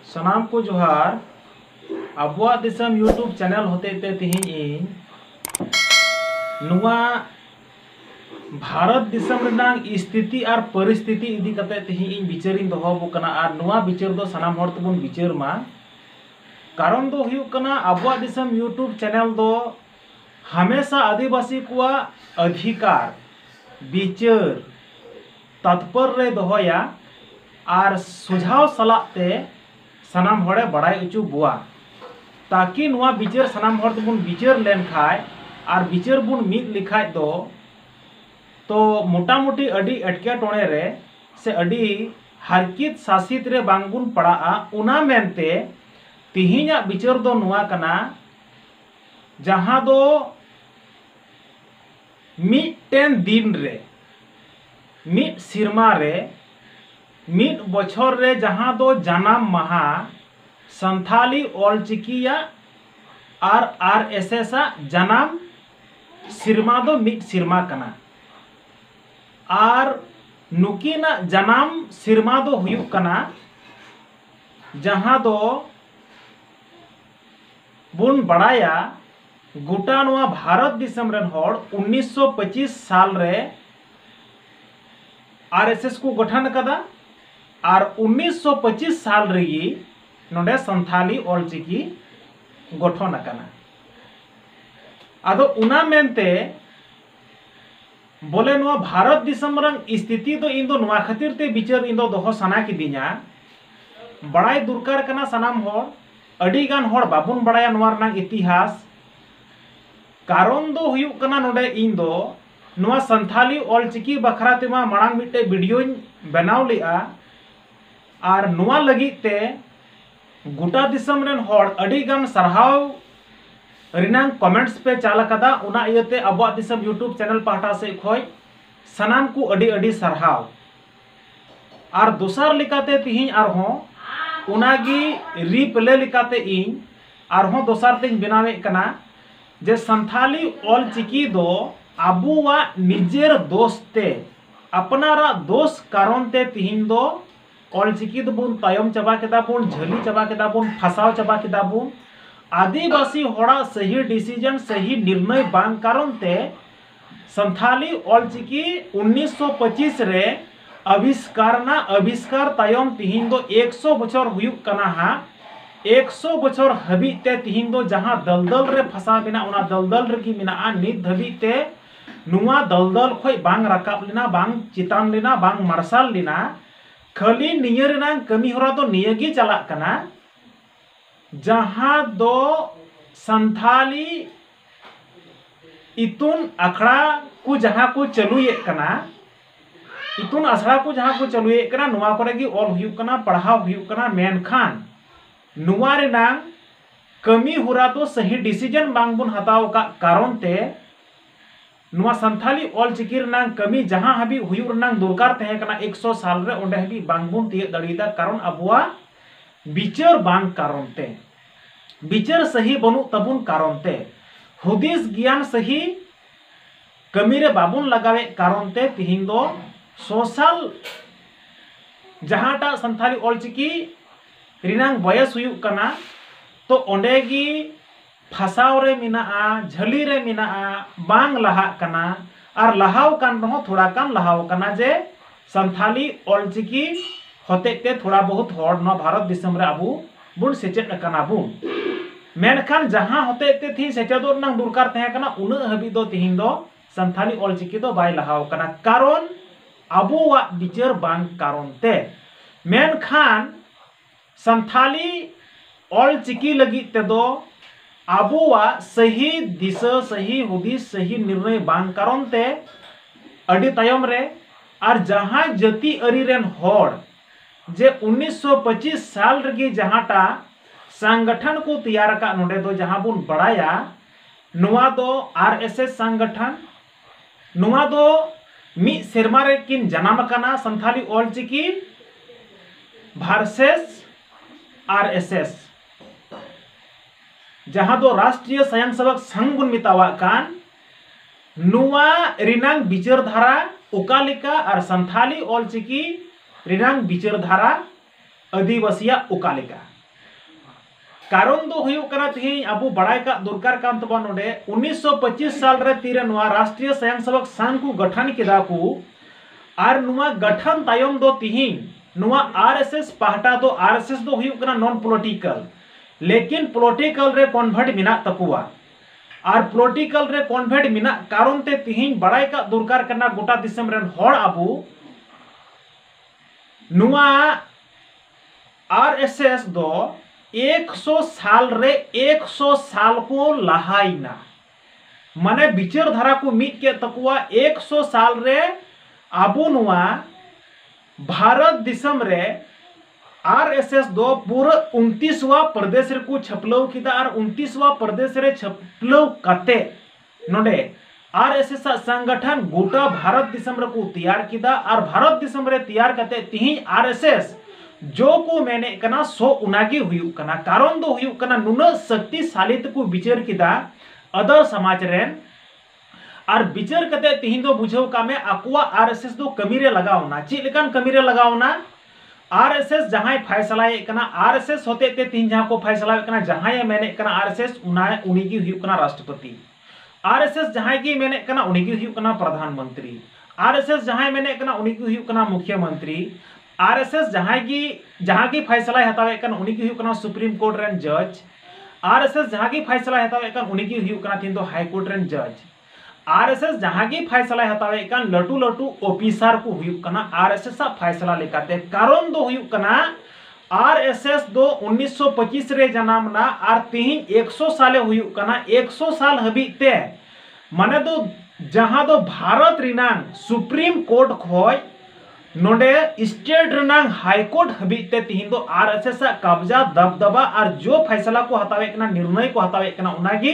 सनाम को जोहार Abua दिसम YouTube channel होते ते तिहिं नुआ भारत दिसम रनांग स्थिति और परिस्थिति इदी कते तिहिं विचारिन दोहो कना और नुआ विचार दो सनाम हर तबुन विचार मा कारण दो हुयुक कना अबुआ दिसम यूट्यूब चैनल दो हमेशा आदिवासी को अधिकार विचार तत्पर रे दोहोया और सुझाव सलाते सनाम हड़े बड़ाई उचु बुआ ताकि नुआ विचार सनाम हड़ तबुन विचार लेन खाय और विचार बुन मिद लिखाय दो तो मोटा मोटी अडी अटके टोणे रे से अडी हरकित शासित रे बांगबुन पड़ा उना मेनते तिहिना विचार दो नुआ कना जहां दो मिटेन दिन रे मिट सिरमा रे मिट बछर रे जहां दो जन्म महा संथाली ऑलचिकिया RSS जन्म सिरमा दो मिट सिरमा कना और नुकिना जन्म सिरमा दो हुयुक कना जहां दो बुन बड़ाया गोटा नुआ भारत दिसम रेन होड़ 1925 साल रे RSS को गठन कदा और 1925 साल रही नोडे संथाली ऑलचिकी गठन अकना आदो उना मेनते बोले नुआ भारत दिसम रंग स्थिति दो इन दो नुआ खातिर ते विचार इन दो दोहो सना किदिया बड़ाई दुरकार कना सनाम होड़ अडी गान होड़ बाबुन बड़ाया नुआ रंग इतिहास कारण दो हुयुक कना नोडे इन दो नुआ संथाली ऑलचिकी बखरा तेमा मांग मिटे वीडियो बनाव लिया और नुआ लगी ते गोटा दिसम रेन होड़ अडी गान सरहाव रिनांग कमेंट्स पे चाल कदा उना इयते अबुआ दिसम यूट्यूब चैनल पाहटा से खोय सनाम को अडी अडी सरहाव और दोसर लिकाते तिहिं आरहों उनागी रिप्ले लिकाते इन आरहों दोसर तिन बनावे कना जे संथाली ऑलचिकी दो आबुआ निजेर दोस्ते अपनारा दोष कारण ते तिहिं दो ऑलचिकी दो बुन तायम चबा केदा बुन झली चबा केदा बुन फसाव चबा केदा बुन आदिवासी होड़ा सही डिसीजन सही निर्णय बांग कारण ते संथाली ऑलचिकी 1925 रे आविष्कार तायम तिहिं दो 100 बछर हुयुक कना हा 100 बछर हबी ते तिहिं दो जहां दलदल रे फसा बिना उना दलदल रे की मिना नित धबी ते नुआ दलदल खोय बांग राकाब लेना बांग चितान लेना बांग मार्शल लेना खाली नियर ना कमी होरा तो नियगी चला कना जहां दो संथाली इतुन अखड़ा को जहां को चलुए कना इतुन आसड़ा को जहां को चलुए कना नुआ करे की ऑल हुयुक कना पढ़ाव हुयुक कना मेनखान नुआ रे ना कमी होरा तो सही डिसीजन बांग बुन हताव का कारण ते नुआ संथाली ऑलचिकी रनांग कमी जहां हबी हुयुक रनांग दुरकार तहे कना 100 साल रे ओंडे हबी बांगबुन तिय दड़ीदा कारण अबुआ विचार बांग कारण ते विचार सही बनु तबुन कारण ते हुदिस ज्ञान सही कमी रे बाबुन लगावे कारण ते तिहिं दो सोशल जहांटा संथाली ऑलचिकी रिनांग बयस हुयुक कना तो ओंडेगी फसाव रे मिना झली रे मिना बांग लहा कना और लहाव कान रहो थोड़ा कान लहाव कना जे संथाली ऑलचिकी होते ते थोड़ा बहुत होड़ न भारत दिसम रे अबु बुन सेचेत कना बुन मेनखान जहां होते ते थी सेचेदो नंग दुरकार तहे कना उन हबी दो तिहिं दो संथाली ऑलचिकी दो बाय लहाव कना कारण अबुआ विचार बांग कारण ते मेनखान संथाली ऑलचिकी लगी ते दो आबुआ सही दिशा सही हुदिस सही निर्णय बांग कारण ते अडी तायम रे और जहां जति अरी रेन होड़ जे 1925 साल रगी जहांटा संगठन को तैयार का नोडे दो जहां बुन बड़ाया नुआ दो RSS संगठन नुआ दो मी सेरमा रे किन जनाम कना संथाली ऑलचिकी वर्सेस RSS जहां दो राष्ट्रीय स्वयंसेवक संघ बुन मितावा कान नुआ रिनांग विचार धारा उकालिका और संथाली ऑलचिकी रिनांग विचार धारा आदिवासिया उकालिका कारण दो हुयुक कना तिहिं अबो बड़ाई का दरकार कान तबा नोडे 1925 साल रे तीरे नोआ राष्ट्रीय स्वयंसेवक संघ को गठन किदा को आर नुआ गठन तायम दो तिहिं नुआ आरएसएस पाहटा दो आरएसएस दो हुयुक कना नॉन पॉलिटिकल लेकिन पॉलिटिकल रे कन्वर्ट मिना तकुआ और पॉलिटिकल रे कन्वर्ट मिना कारण ते तिहिं बड़ाई का दरकार करना गोटा दिसम रेन हड़ अबो नुआ आरएसएस दो 100 साल रे 100 साल को लहाइना माने विचार धारा को मिट के तकुआ 100 साल रे अबो नुआ भारत दिसम रे आरएसएस दो पूरा 29वां प्रदेश रे को छपलौ किदा और 29वां प्रदेश रे छपलौ कते नोडे आरएसएस संगठन गोटा भारत दिसम रे को तैयार किदा और भारत दिसम रे तैयार कते तिहिं आरएसएस जो को मैंने कना सो उनागी हुयुक कना कारण दो हुयुक कना नुना शक्तिशाली को विचार किदा अदर समाज रेन और विचार कते तिहिं दो बुझाव का में अकुआ आरएसएस दो कमी रे लगावना ची लेकान कमी रे लगावना आरएसएस जहां फैसला कना आरएसएस होते ते तिहिं जहां को फैसला कना जहां मैंने कना आरएसएस उनीगी हुयुक कना राष्ट्रपति आरएसएस जहां की मैंने कना उनीगी हुयुक कना प्रधानमंत्री आरएसएस जहां मैंने कना उनीगी हुयुक कना मुख्यमंत्री आरएसएस जहां की फैसला हतावे कन उनी की हुयुक कना सुप्रीम कोर्ट रेन जज आरएसएस जहां की फैसला हतावे कन उनी की हुयुक कना तिन दो हाई कोर्ट रेन जज आरएसएस जहां की फैसला हतावे कन लटू लटू ऑफिसर को हुयुक कना आरएसएस सा फैसला लेकाते कारण दो हुयुक कना आरएसएस दो 1925 रे जनामना और तिहिं 100 साले हुयुक कना 100 साल हबीते माने दो जहां दो भारत रिनांग सुप्रीम कोर्ट खोय नोडे स्टेट रनांग हाईकोर्ट हबीते तिहिं दो आरएसएस कब्जा दबदबा और जो फैसला को हतावे कना निर्णय को हतावे कना उनागी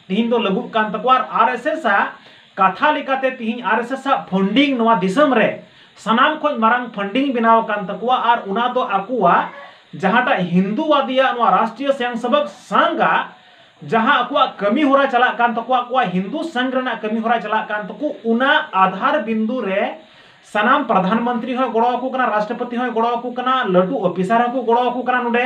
तिहिं दो लागू कान तकवा आरएसएस कथा लेकाते तिहिं आरएसएस फंडिंग नोआ दिसम रे सनाम खोज मारंग फंडिंग बनाव कान तकवा और उना दो अकुआ जहांटा हिंदूवादिया नोआ राष्ट्रीय स्वयंसेवक संघ जहां अकुआ कमी होरा चला कान तकवा अकुआ हिंदू संघ रना कमी होरा चला कान तकु उना आधार बिंदु रे सनाम प्रधानमंत्री हो गड़ो को कना राष्ट्रपति हो गड़ो को कना लटू ऑफिसर हो गड़ो को कना नुडे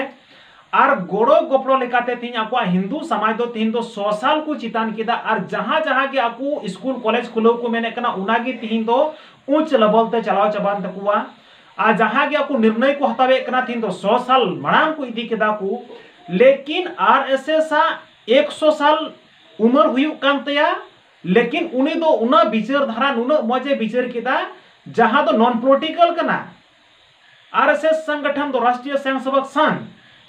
और गड़ो गपड़ो लेकाते तिहिं अकुआ हिंदू समाज दो तिहिं दो 100 साल को चितान किदा और जहां जहां के अकु स्कूल कॉलेज खुलो को मैंने कना उनागी तिहिं दो उच्च लेवल ते चलाव चबान तकुआ आ जहां के अकु निर्णय को हतावे कना तिहिं दो 100 साल मांग को इदी किदा को लेकिन आरएसएस 100 साल उम्र हुयुक कान तया लेकिन उनी दो उना विचार धारा नुना मजे विचार किदा जहां दो नॉन पॉलिटिकल कना आरएसएस संगठन दो राष्ट्रीय स्वयंसेवक संघ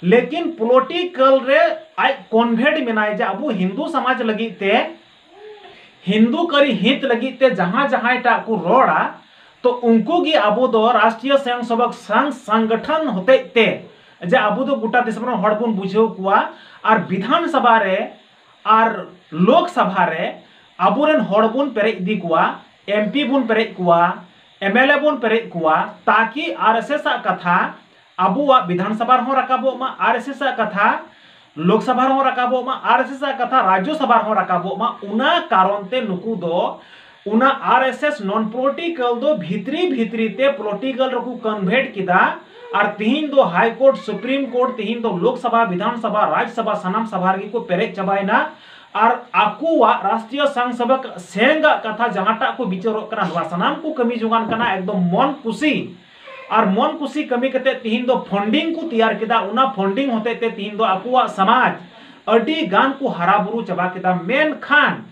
लेकिन पॉलिटिकल रे आई कन्वर्ट मिनाय जे अबो हिंदू समाज लगी ते हिंदू करी हित लगी ते जहां जहां टा को रोड़ा तो उनको की अबो दो राष्ट्रीय स्वयंसेवक संघ संगठन होते ते जे अबो दो गोटा देश में हड़ बुन बुझेव कुआ और विधानसभा रे और लोकसभा रे अबोरेन हड़ बुन पेरे इदी कुआ एमपी बुन पेरे कुआ एमएलए बुन पेरे कुआ ताकि आरएसएस कथा अबुआ विधानसभा हो रकाबो मा आरएसएस कथा लोकसभा हो रकाबो मा आरएसएस कथा राज्यसभा हो रकाबो मा उना कारण ते नुकु दो उना आरएसएस नॉन पॉलिटिकल दो भीतरी ते पॉलिटिकल रकु कन्वर्ट किदा और तिहिं दो हाई कोर्ट सुप्रीम कोर्ट तिहिं दो लोकसभा विधानसभा राज्यसभा सनाम सभा गी को पेरे चबायना और आकुआ राष्ट्रीय स्वयंसेवक संघ कथा जहांटा को विचारों कना सनाम को कमी जुगान कना एकदम मन खुशी और मन खुशी कमी कते तिहिं दो फंडिंग को तैयार किदा उना फंडिंग होते ते तिहिं दो आकुआ समाज अडी गान को हराबुरु चबा किदा मेन खान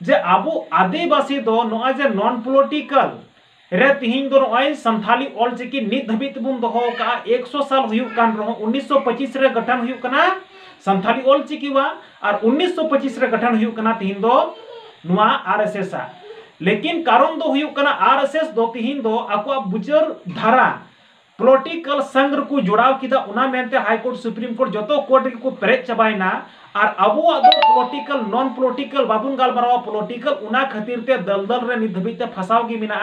जे आबो आदिवासी दो नोआ जे नॉन पॉलिटिकल रे तिहिं दो नोय संथाली ऑलचिकी नित धबित बुन दोहो का 100 साल हुयुक कान रहो 1925 रे गठन हुयुक कना संथाली ऑलचिकी वा और 1925 रे गठन हुयुक कना तिहिं दो नुआ आरएसएस लेकिन कारण दो हुयुक कना आरएसएस दो तिहिं दो आकुआ बुचर धारा पॉलिटिकल संघ को जोड़ाव किदा उना मेनते हाई कोर्ट सुप्रीम कोर्ट जतो कोर्ट को पेरेज चबायना और अबुआ दो पॉलिटिकल नॉन पॉलिटिकल बाबुन गालबारावा पॉलिटिकल उना खातिर ते दलदल रे नित धबिते फसाव गी मिना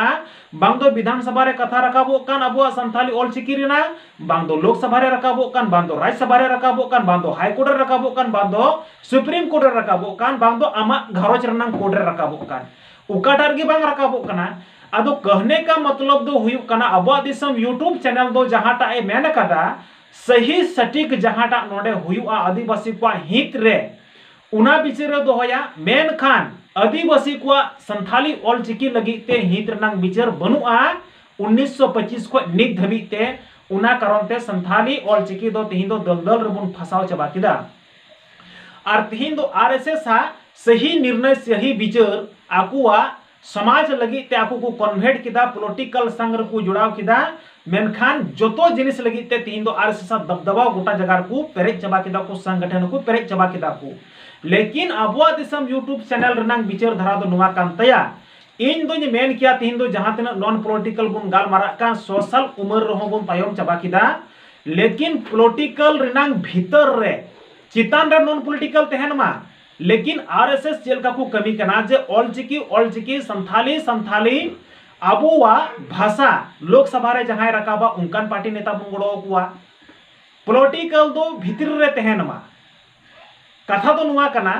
बांग दो विधानसभा रे कथा रकाबो कान अबुआ संथाली ऑलचिकी रेना बांग दो लोकसभा रे रकाबो कान बांग दो राज्यसभा रे रकाबो कान बांग दो हाई कोर्ट रे रकाबो कान बांग दो सुप्रीम कोर्ट रे रकाबो कान बांग दो आमा घरोच रनांग कोर्ट रे रकाबो कान उकाटार गी बांग रकाबो काना अदो कहने का मतलब दो हुयुक कना अबुआ दिसम यूट्यूब चैनल दो जहांटा ए मेन कदा सही सटीक जहाटा नोडे हुआ आदिवासी को हित रे उना बिचार रे दोहया मेनखान आदिवासी को संथाली ऑलचिकी लगिते हित रनांग बिचार बनुआ 1925 को निक धबिते उना कारण ते संथाली ऑलचिकी दो तिहिन दो दलदल रबुन फसाव चबा किदा और तिहिन दो आरएसएस हा सही निर्णय सही बिचार आकुआ समाज लगी ते आकु को कन्वर्ट किदा पॉलिटिकल संघ को जुड़ाव किदा मेनखान जोतो जिनिस लगी ते तिहिन दो आरएसएस दबदबा गोटा जगह को पेरेज चबा किदा को संगठन को पेरेज चबा किदा को लेकिन अबुआ दिसम यूट्यूब चैनल रनांग बिचार धारा दो नुआ कान तया इन दो मेन किया तिहिन दो जहां तना नॉन पॉलिटिकल बुन गाल मारा का सोशल उमर रहो बुन तायम चबा किदा लेकिन पॉलिटिकल रनांग भीतर रे चितान रे नॉन पॉलिटिकल तहन मा लेकिन आरएसएस जेलका को कमी कना जे ऑलचिकी संथाली अबुआ भाषा लोकसभा रे जहां रकाबा उनकान पार्टी नेता बुन गड़ो कुआ पॉलिटिकल दो भीतर रे तहन मा कथा तो नुआ कना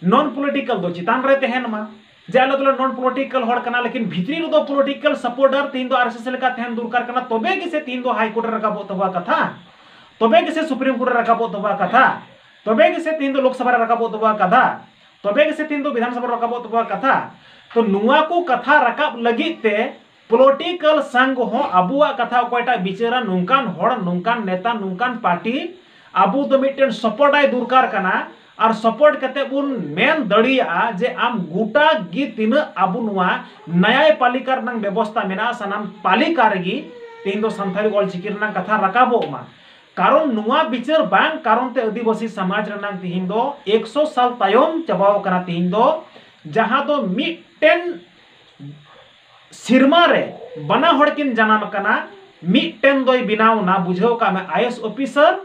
नॉन पॉलिटिकल दो चितान रे तहन मा जाले तो नॉन पॉलिटिकल हड़ कना लेकिन भितरी दो पॉलिटिकल सपोर्टर तीन दो आरएसएस लेका तहन दुरकार कना तबे किसे तीन दो हाई कोर्ट रकाबो तबा कथा तबे किसे सुप्रीम कोर्ट रकाबो तबा कथा तबे किसे तीन दो लोकसभा रकाबो तबा कथा तबे किसे तीन दो विधानसभा रकाबो तबा कथा तो नुआ को कथा रकाब लगिते पॉलिटिकल संघ हो अबुआ कथा कोयटा बिचारा नुंकान हड़ नुंकान नेता नुंकान पार्टी अबु दो मिटन सपोर्ट आय दुरकार कना और सपोर्ट करते बुन मेन दड़िया जे आम गोटा गी तीन अबु नुआ न्यायपालिका रनांग व्यवस्था मेना सनाम पालिका रगी तीन दो संथाली ऑलचिकी रनांग कथा रकाबो मा कारण नुआ बिचार बांग कारण ते आदिवासी समाज रनांग तिहिन दो 100 साल तायम चबाव कना तिहिन दो जहां दो मिटन सिरमा रे बना हड़किन जनाम कना मिटन दोय बिनाव ना बुझाव का में आईएएस ऑफिसर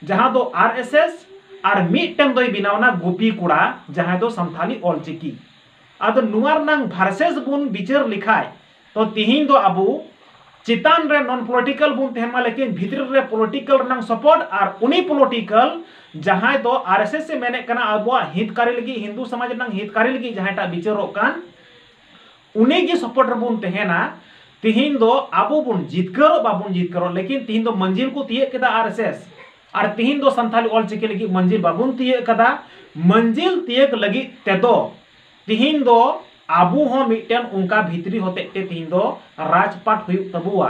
जहां दो आरएसएस और मिटन दोय बिनावना गोपी कुड़ा जहां दो संथाली ऑलचिकी आदो नुआर नांग भार्सेस बुन बिचार लिखाय तो तिहिन दो अबु चितान रे नॉन पॉलिटिकल बुन तहमा लेकिन भीतर रे पॉलिटिकल नांग सपोर्ट और उनी पॉलिटिकल जहां दो आरएसएस से मैंने कना अबुआ हितकारी लगी हिंदू समाज नांग हितकारी लगी जहां टा बिचारो कान उनी की सपोर्ट बुन तहना तिहिन दो अबु बुन जितकरो बाबुन जितकरो लेकिन तिहिन दो मंजिल को तिये केदा आरएसएस और तिहिन दो संथाली ऑलचिकी लगी मंजिल बाबुन तिये कदा मंजिल तियक लगी तेदो तिहिन दो आबू हो मिटन उनका भीतरी होते ते तिहिन दो राजपाट हुई तबुआ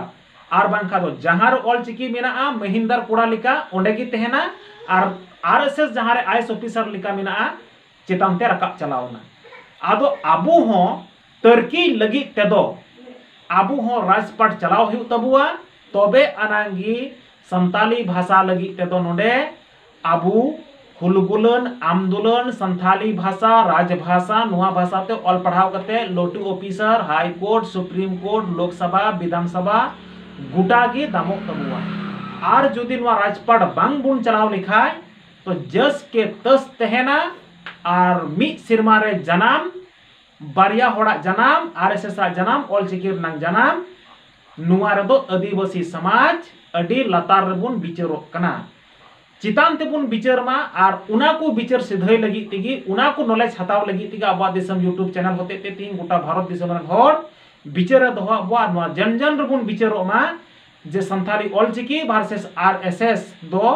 और बांखा दो जहां ऑलचिकी मेना महिंदर कुड़ा लिका ओंडे की तहना और आरएसएस जहां रे आईएएस ऑफिसर लिका मेना चितानते रकाब चलावना आदो आबू हो तरकी लगी तेदो आबू हो राजपाट चलाव हुई तबुआ तबे अनांगी संताली भाषा लगी तेदो नोडे आबू हुलगुलन आंदोलन संथाली भाषा राजभाषा नुआ भाषा ते ऑल पढ़ाव करते लोटू officer high court supreme court Lok Sabha Vidhan Sabha गुटा की दामोक तबुआ और जुदी नुआ राजपाट बांग बुन चलाव लिखाय तो जस के तस तहना और मी सिरमा रे जनाम बारिया होड़ा जनाम आरएसएस जनाम ऑलचिकी रनांग जनाम नुआ रे दो आदिवासी समाज अडी लतार रेबुन बिचारो कना चितान तेबुन बिचार मा और उना को बिचार सिधय लगी तिगी उना को नॉलेज हताव लगी तिगी अबा दिसम यूट्यूब चैनल होते ते तीन गोटा भारत दिसम रन होड़ बिचार दो अबा नुआ जन जन रेबुन बिचारो मा जे संथाली ऑलचिकी वर्सेस आरएसएस दो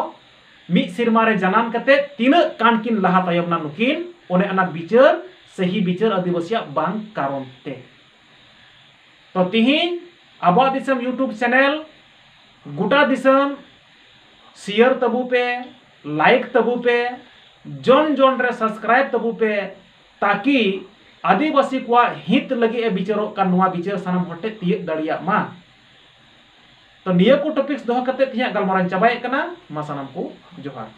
मी सिरमा रे जनाम कते तीन कानकिन लहा तायम ना नुकिन ओने अना बिचार सही बिचार आदिवासी बांग कारण ते तो तिहिन अबा दिसम यूट्यूब चैनल गोटा दिसम शेयर तबु पे लाइक तबु पे जन जन रे सब्सक्राइब तबु पे ताकि आदिवासी को हित लगे बिचारो का नुआ बिचार सानम हटे तियक दड़िया मा तो निया को टॉपिक्स दोह कते तिया गलमारान चाबाय कना मा सानम को जोहार।